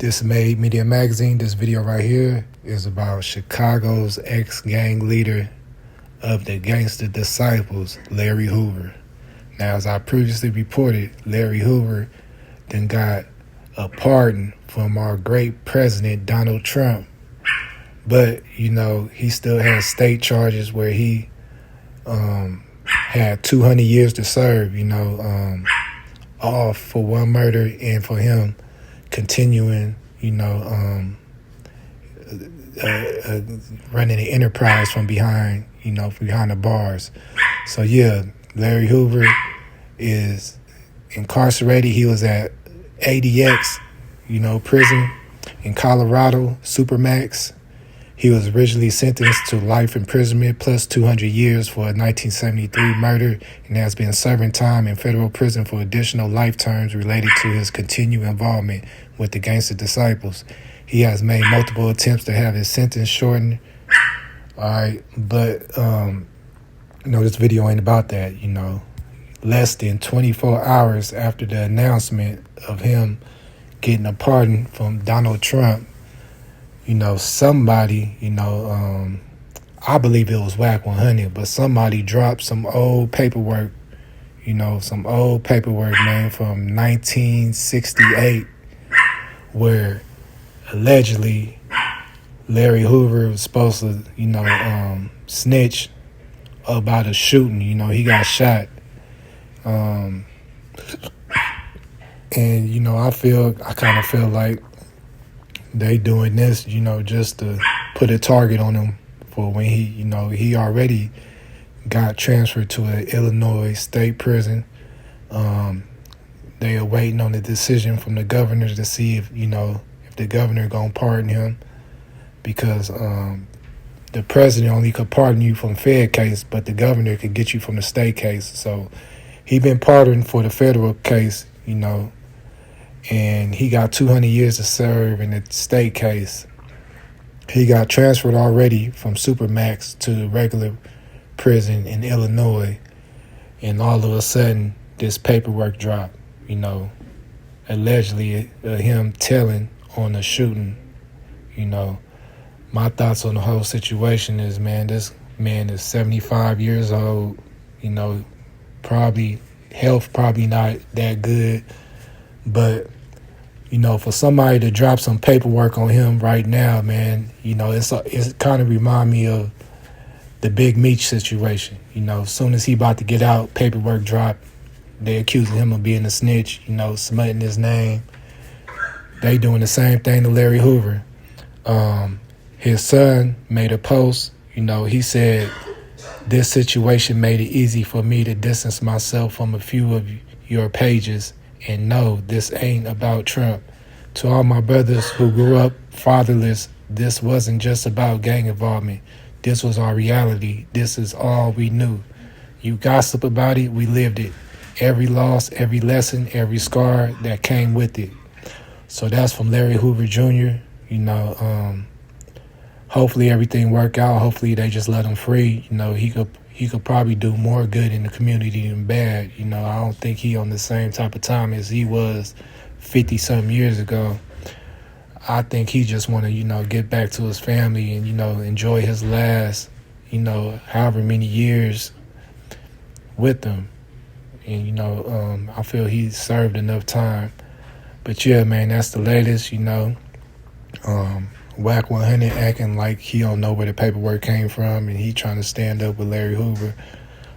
This Made Media Magazine. This video right here is about Chicago's ex-gang leader of the Gangster Disciples, Larry Hoover. Now, as I previously reported, Larry Hoover then got a pardon from our great president, Donald Trump. But, he still has state charges where he had 200 years to serve, off for one murder and for him continuing, running the enterprise from behind, behind the bars. So yeah, Larry Hoover is incarcerated. He was at ADX, prison in Colorado, Supermax. He was originally sentenced to life imprisonment plus 200 years for a 1973 murder and has been serving time in federal prison for additional life terms related to his continued involvement with the Gangster Disciples. He has made multiple attempts to have his sentence shortened. All right, but, this video ain't about that, Less than 24 hours after the announcement of him getting a pardon from Donald Trump, somebody, I believe it was Wack 100, but somebody dropped some old paperwork, man, from 1968, where allegedly Larry Hoover was supposed to, snitch about a shooting. He got shot. And, I kind of feel like they doing this, just to put a target on him for when he already got transferred to an Illinois state prison. They are waiting on the decision from the governor to see if the governor gonna pardon him, because the president only could pardon you from Fed case, but the governor could get you from the state case. So he been pardoned for the federal case, and he got 200 years to serve in the state case. He got transferred already from Supermax to the regular prison in Illinois, and all of a sudden this paperwork dropped, allegedly him telling on the shooting. My thoughts on the whole situation is, man, this man is 75 years old, health probably not that good. But, for somebody to drop some paperwork on him right now, man, it's kind of remind me of the Big Meech situation. As soon as he about to get out, paperwork dropped. They accusing him of being a snitch, smutting his name. They doing the same thing to Larry Hoover. His son made a post, he said, "This situation made it easy for me to distance myself from a few of your pages. And no, this ain't about Trump. To all my brothers who grew up fatherless, this wasn't just about gang involvement. This was our reality. This is all we knew. You gossip about it, we lived it. Every loss, every lesson, every scar that came with it." So that's from Larry Hoover Jr. Hopefully everything work out. Hopefully they just let him free. He could probably do more good in the community than bad. I don't think he on the same type of time as he was 50-something years ago. I think he just want to, get back to his family and, enjoy his last, however many years with them. And, I feel he served enough time. But yeah, man, that's the latest, Wack 100 acting like he don't know where the paperwork came from and he trying to stand up with Larry Hoover.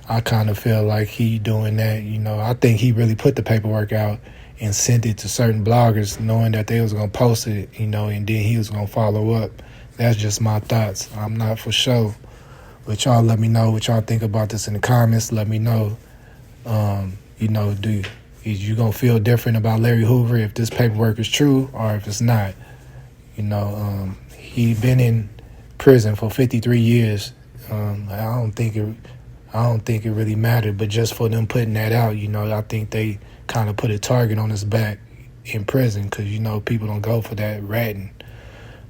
I kind of feel like he doing that, I think he really put the paperwork out and sent it to certain bloggers knowing that they was going to post it, and then he was going to follow up. That's just my thoughts. I'm not for sure. But y'all let me know what y'all think about this in the comments. Let me know, is you going to feel different about Larry Hoover if this paperwork is true or if it's not? He been in prison for 53 years. I don't think it really mattered, but just for them putting that out, I think they kind of put a target on his back in prison because, people don't go for that ratting.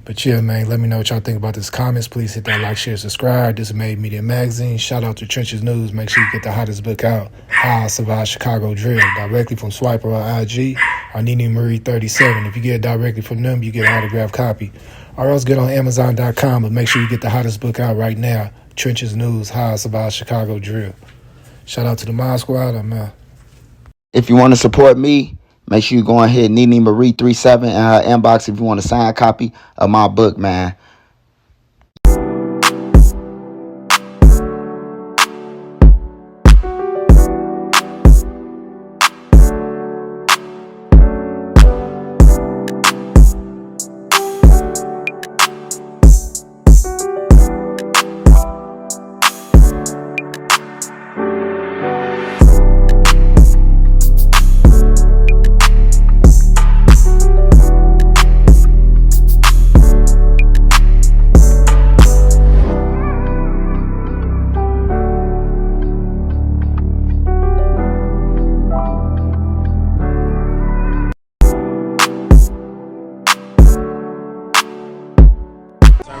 But yeah, man, let me know what y'all think about this comments. Please hit that like, share, subscribe. This is Made Media Magazine. Shout out to Trenches News. Make sure you get the hottest book out, How I Survived Chicago Drill, directly from Swiper on IG. or Nene Marie 37. If you get it directly from them, you get an autographed copy. Or else get on Amazon.com, but make sure you get the hottest book out right now, Trenches News, How I Survived Chicago Drill. Shout out to the Mod Squad. I'm out. If you want to support me, make sure you go and hit Nene Marie 37 in her inbox if you want a signed copy of my book, man.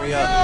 Hurry up.